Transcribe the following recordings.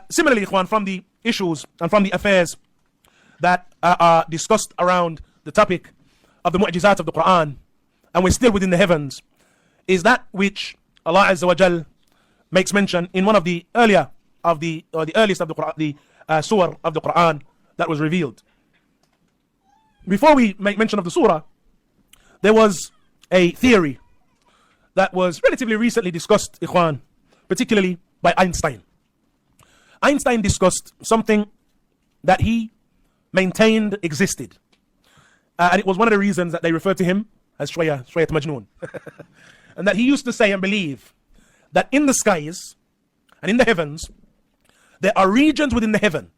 Similarly, Ikhwan, from the issues and from the affairs that are discussed around the topic of the mu'jizat of the Quran, and we're still within the heavens, is that which Allah Azza wa Jal makes mention in one of the earlier of the earliest of the Quran, the surah of the Quran that was revealed. Before we make mention of the surah, there was a theory that was relatively recently discussed, Ikhwan, particularly by Einstein. Einstein discussed something that he maintained existed. And it was one of the reasons that they referred to him as Shwayat Majnoon. And that he used to say and believe that in the skies and in the heavens, there are regions within the heaven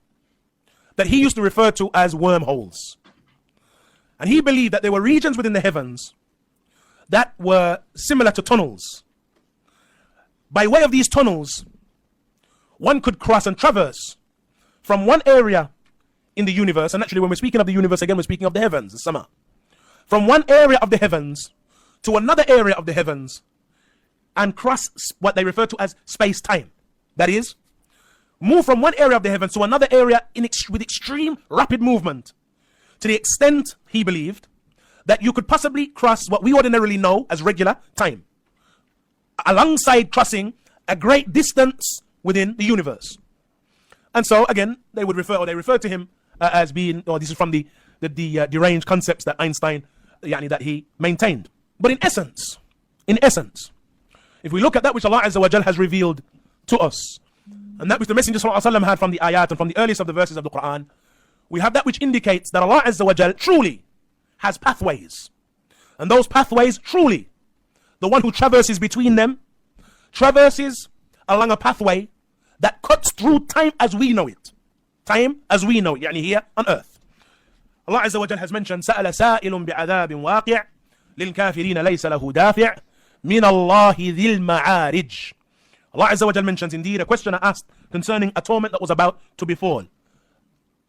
that he used to refer to as wormholes. And he believed that there were regions within the heavens that were similar to tunnels. By way of these tunnels, one could cross and traverse from one area in the universe, and actually when we're speaking of the universe again, we're speaking of the heavens, the sama. From one area of the heavens to another area of the heavens, and cross what they refer to as space-time. That is, move from one area of the heavens to another area with extreme rapid movement, to the extent, he believed, that you could possibly cross what we ordinarily know as regular time, alongside crossing a great distance within the universe. And so, again, they refer to him as being, this is from the deranged concepts that Einstein, that he maintained. But in essence, if we look at that which Allah Azza wa Jal has revealed to us, and that which the Messenger Sallallahu Alaihi Wasallam had from the ayat and from the earliest of the verses of the Quran, we have that which indicates that Allah Azza wa Jal truly has pathways. And those pathways, truly, the one who traverses between them, traverses along a pathway that cuts through time as we know it. Time as we know it, here on earth. Allah Azza wa Jal has mentioned, سَأَلَ سَائِلٌ بِعَذَابٍ وَاقِعٍ لِلْكَافِرِينَ لَيْسَ لَهُ دَافِعٍ مِنَ اللَّهِ ذِي الْمَعَارِجِ. Allah Azza wa Jal mentions, indeed, a questioner asked concerning a torment that was about to befall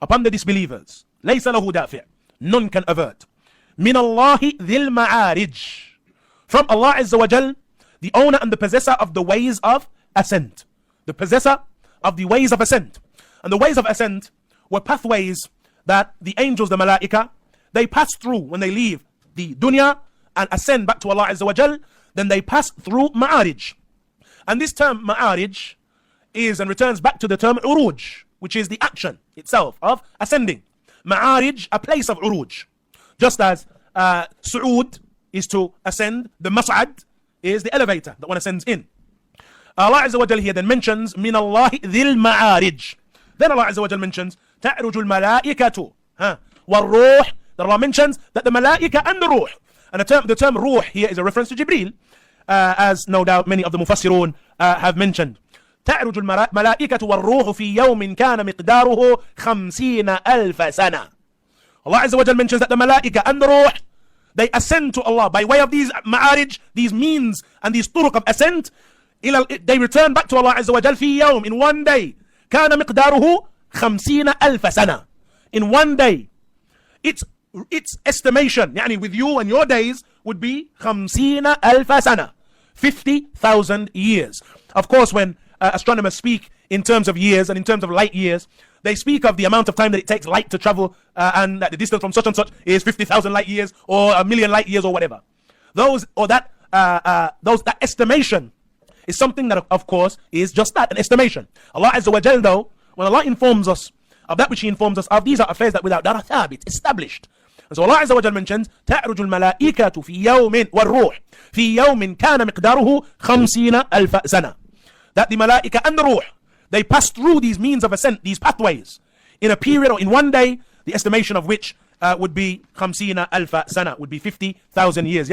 upon the disbelievers. لَيْسَ لَهُ دَافِعٍ, none can avert. مِنَ اللَّهِ ذِي الْمَعَارِجِ, from Allah Azza wa Jal, the owner and the possessor of the ways of ascent. The possessor of the ways of ascent. And the ways of ascent were pathways that the angels, the malaika, they pass through when they leave the dunya and ascend back to Allah Azza wa Jal. Then they pass through ma'arij. And this term ma'arij is and returns back to the term uruj, which is the action itself of ascending. Ma'arij, a place of uruj. Just as su'ud is to ascend, the mas'ad is the elevator that one ascends in. Allah Azza wa Jal here then mentions min Allahi dhil ma'arij. Then Allah Azza wa Jal mentions ta'rujul malaikatu wal ruh. That Allah mentions that the malaika and the ruh. And the term ruh here is a reference to Jibreel, as no doubt many of the mufassirun have mentioned. تعرج الملائكة والروح في يوم كان مقداره 50,000 سنة. Allah Azza wa Jal mentions that the malaika and the ruh, they ascend to Allah by way of these ma'arij, these means and these turuq of ascent. They return back to Allah Azza wa Jal في يوم, in one day. كان مقداره 50,000 سنة. In one day. Its estimation, with you and your days, would be 50,000 سنة, 50,000 years. Of course, when astronomers speak in terms of years and in terms of light years, they speak of the amount of time that it takes light to travel, and that the distance from such and such is 50,000 light years or a million light years or whatever. That estimation is something that, of course, is just that, an estimation. Allah Azza wa Jal, though, when Allah informs us of that which He informs us of, these are affairs that without doubt are thabit, established. And so Allah Azza wa Jal mentions تعرج الملائكة في يوم والروح في يوم كان مقداره 50,000 سنة. That the malaika and the ruh, they pass through these means of ascent, these pathways, in a period or in one day, the estimation of which would be 50,000 سنة, would be 50,000 years.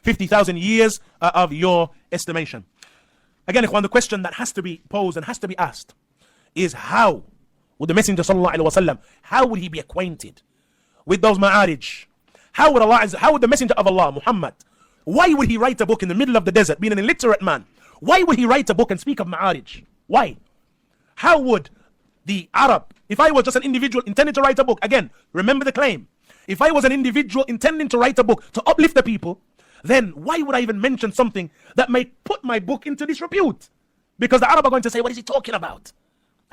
50,000 years of your estimation. Again, Ikhwan, the question that has to be posed and has to be asked is, how would the Messenger Sallallahu Alaihi Wasallam, how would he be acquainted with those ma'arij? How would the Messenger of Allah, Muhammad, why would he write a book in the middle of the desert, being an illiterate man? Why would he write a book and speak of ma'arij? Why? How would the Arab, if I was just an individual intending to write a book, again, remember the claim, if I was an individual intending to write a book to uplift the people, then why would I even mention something that may put my book into disrepute? Because the Arab are going to say, what is he talking about?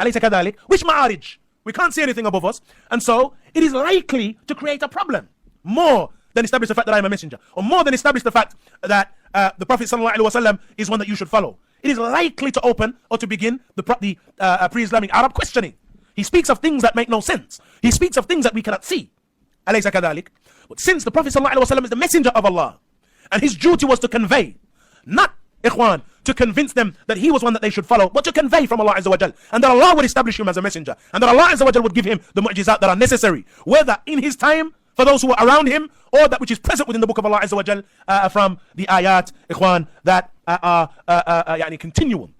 أليس كذلك? Which ma'arij? We can't see anything above us. And so, it is likely to create a problem. More than establish the fact that I am a messenger. Or more than establish the fact that the Prophet ﷺ is one that you should follow. It is likely to open or to begin the pre-Islamic Arab questioning. He speaks of things that make no sense. He speaks of things that we cannot see. أليس كذلك? But since the Prophet ﷺ is the messenger of Allah, and his duty was to convey, not, ikhwan, to convince them that he was one that they should follow, but to convey from Allah Azza wa Jal, and that Allah would establish him as a messenger, and that Allah Azza wa Jal would give him the mu'jizat that are necessary, whether in his time, for those who are around him, or that which is present within the book of Allah Azza wa Jal from the ayat, ikhwan, that are continuum.